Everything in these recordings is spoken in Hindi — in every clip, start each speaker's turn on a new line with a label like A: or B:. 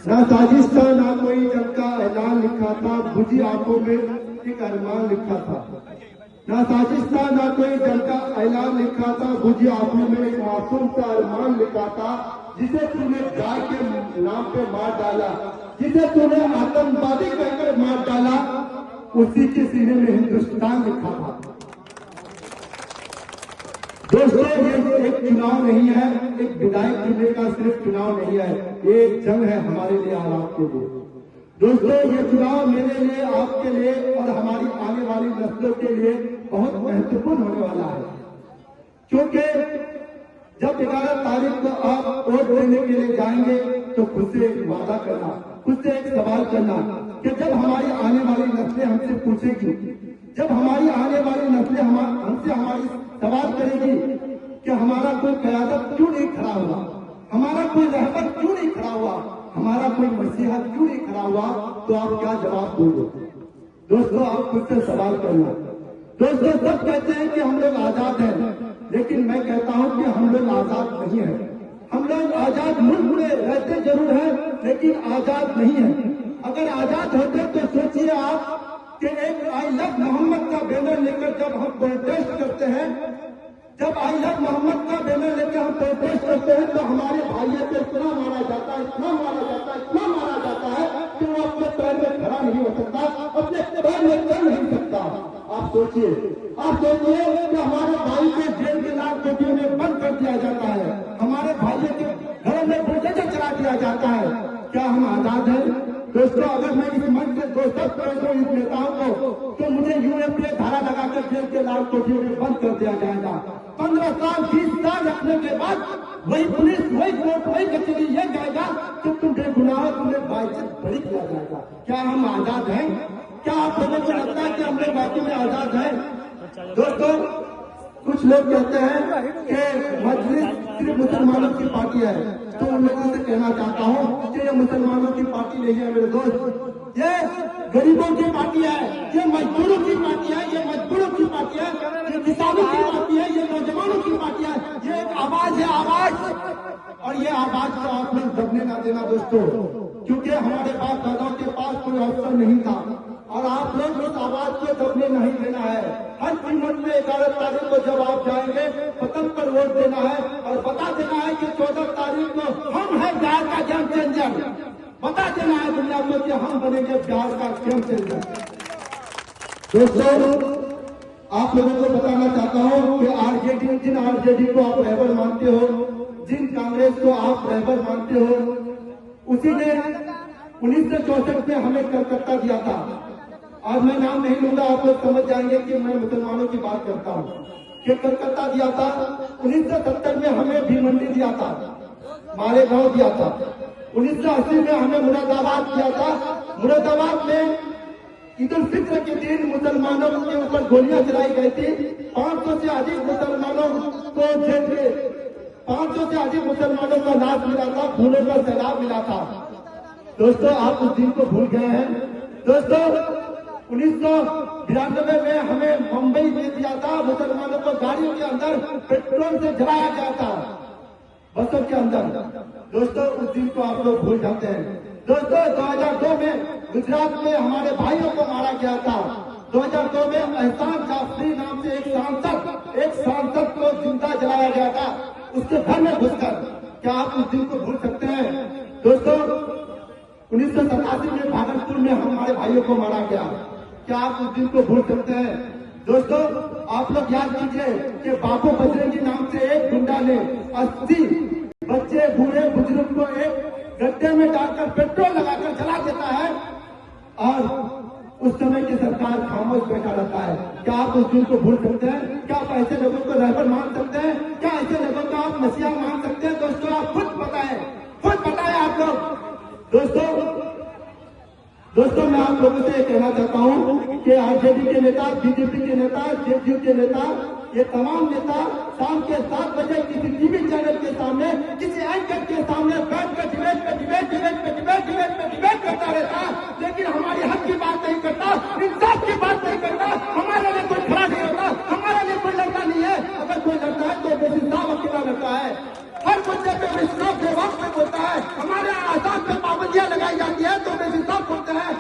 A: ना साजिश था ना कोई जंग का ऐलान लिखा था, बुझी आंखों में एक अरमान लिखा था। ना साजिश था ना कोई जंग का ऐलान लिखा था, बुझी आंखों में एक मासूम सा अरमान लिखा था। जिसे तूने गाय के नाम पे मार डाला, जिसे तूने आतंकवादी कहकर मार डाला, उसी के सीने में हिंदुस्तान लिखा था। दोस्तों, ये एक चुनाव नहीं है, एक विधायक चुनने का सिर्फ चुनाव नहीं है, ये एक जंग है हमारे लिए और आपके लिए। दोस्तों, ये चुनाव मेरे लिए, आपके लिए और हमारी आने वाली नस्लों के लिए बहुत महत्वपूर्ण होने वाला है। क्योंकि जब 11 तारीख को आप वोट देने के लिए जाएंगे तो खुद से एक वादा करना, खुद से एक सवाल करना कि जब हमारी आने वाली नस्लें हमसे पूछेगी, जब हमारी आने वाली नस्लें हमसे हमारी सवाल करेगी कि हमारा कोई क़यादत क्यों नहीं खड़ा हुआ, हमारा कोई रहबर क्यों नहीं खड़ा हुआ, हमारा कोई मसीहा क्यों नहीं खड़ा हुआ, तो आप क्या जवाब दोगे? दोस्तों, आप खुद से सवाल करना। दोस्तों, सब कहते हैं कि हम लोग आजाद हैं, लेकिन मैं कहता हूं कि हम लोग आजाद नहीं है। हम लोग आजाद मुल्क में रहते जरूर हैं, लेकिन आजाद नहीं है। अगर आजाद होते तो सोचिए आप कि एक आई लव मोहम्मद का बैनर लेकर जब हम प्रोटेस्ट करते हैं, जब आई लव मोहम्मद का बैनर लेकर हम प्रोटेस्ट करते हैं, तो हमारे भाइयों को इतना मारा जाता है, इतना मारा जाता है, इतना मारा जाता है कि वो अपने पैर में खड़ा नहीं हो सकता, अपने पैर में चल नहीं सकता। आप सोचिए कि हमारे भाई को जेल के लाल कोठियों में बंद कर दिया जाता है, हमारे भाइयों के घरों में बुलडोजर चला दिया जाता है। क्या हम आजाद हैं? दोस्तों, अगर मैं इस मंच से दोस्तों कर इस नेताओं को, तो मुझे यूएपीए धारा लगाकर जेल के लाल कोठियों में बंद कर दिया जाएगा। 15 साल 20 साल रखने के बाद वही पुलिस, वही कोर्ट, वही कचहरी ये जाएगा कि तुम बेगुनाह, तुम्हें बाइज्जत बरी किया जाएगा। क्या हम आजाद हैं? क्या आप लोगों को लगता है कि हम लोग वाकई में आजाद हैं? दोस्तों, कुछ लोग कहते हैं कि मजलिस सिर्फ मुसलमानों की पार्टी है, तो उन लोगों से कहना चाहता हूं कि ये मुसलमानों की पार्टी नहीं है मेरे दोस्त, ये गरीबों की पार्टी है, ये मजदूरों की पार्टी है, ये मजदूरों की पार्टी है, ये किसानों की पार्टी है, ये नौजवानों की पार्टी है। ये एक आवाज है, आवाज, और ये आवाज को आप लोग दबने ना देना दोस्तों, क्योंकि हमारे बाप दादाओं के पास कोई ऑप्शन नहीं था और आप लोग उस आवाज को दबने नहीं देना है। हर कीमत में 11 तारीख को जब आप जाएंगे, पतंग पर वोट देना है और बता देना है कि 14 तारीख को हम हैं बिहार का गेम चेंजर। बता देना है दुनिया को कि हम बनेंगे बिहार का गेम चेंजर। दोस्तों, आप लोगों को बताना चाहता हूं कि आरजेडी, जिन आरजेडी को आप रहबर मानते हो, जिन कांग्रेस को आप रहबर मानते हो, उसी ने 1964 में हमें कलकत्ता दिया था। और मैं नाम नहीं लूंगा, आप लोग समझ जाएंगे कि मैं मुसलमानों की बात करता हूँ। कि कलकत्ता दिया था 1970 में, हमें भिवंडी दिया था, मालेगांव दिया था। 1980 में हमें मुरादाबाद दिया था। मुरादाबाद में ईद उल फित्र के दिन मुसलमानों के ऊपर गोलियां चलाई गई थी। 500 से अधिक मुसलमानों को जेल के 500 से अधिक मुसलमानों का लाश मिला था, खूनों का सैलाब मिला था। दोस्तों, आप उस दिन को भूल गए हैं। दोस्तों, 1992 में हमें मुंबई दे दिया था, मुसलमानों को गाड़ियों के अंदर पेट्रोल से जलाया गया था, बसों के अंदर। दोस्तों, उस दिन को आप लोग भूल जाते हैं। दोस्तों, 2002 में गुजरात में हमारे भाइयों को मारा गया था। 2002 में एहसान जाफरी नाम से एक सांसद को जिंदा जलाया गया था, उसके घर में घुसकर। क्या आप उस दिन को भूल सकते हैं? दोस्तों, 1987 में भागलपुर में हमारे भाइयों को मारा गया। क्या आप उस दिन को भूल सकते हैं? दोस्तों, आप लोग याद कीजिए कि बापू बजरंगी नाम से एक गुंडा ने 80 बच्चे, बूढ़े बुजुर्ग को एक गड्ढे में डालकर पेट्रोल लगाकर जला देता है और उस समय की सरकार खामोश बैठा रहता है। क्या आप उस दिन को भूल सकते हैं? क्या आप ऐसे लोगों को रहबर मान सकते हैं? क्या ऐसे लोगों को आप मसीहा मान सकते हैं? दोस्तों, आप खुद बताएं आप लोग। दोस्तों, मैं आप लोगों से कहना चाहता हूं कि आरजेडी के नेता, बीजेपी के नेता, जेडीयू के नेता, ये तमाम नेता शाम के 7 बजे किसी टीवी चैनल के सामने, किसी एंकर के सामने बैठकर डिबेट करता रहता, लेकिन हमारी हक की बात नहीं करता, इंसाफ की बात नहीं करता, हमारे लिए कोई खड़ा नहीं होता, हमारे लिए कोई लड़ता नहीं है। अगर कोई लड़ता है तो बेसिसाब अकेला लड़ता है। हर बच्चे पे विश्वास के वक्त में होता है। हमारे यहाँ आजाद पे पाबंदियां गिराई जाती है तो बेइंसाफ बोलते हैं,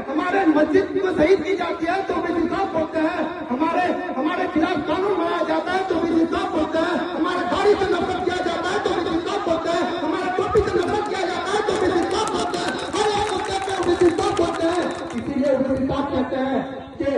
A: हमारे मस्जिद को शहीद की जाती है तो बेइंसाफ बोलते हैं, हमारे खिलाफ कानून बनाया जाता है तो बेइंसाफ बोलते हैं, हमारे गाड़ी से नफरत किया जाता है तो बेइंसाफ बोलते हैं, हमारे टोपी से नफरत किया जाता है तो बेइंसाफ बोलते हैं, हर एक मुद्दे पे बेइंसाफ बोलते हैं। इसीलिए बेइंसाफ कहते हैं कि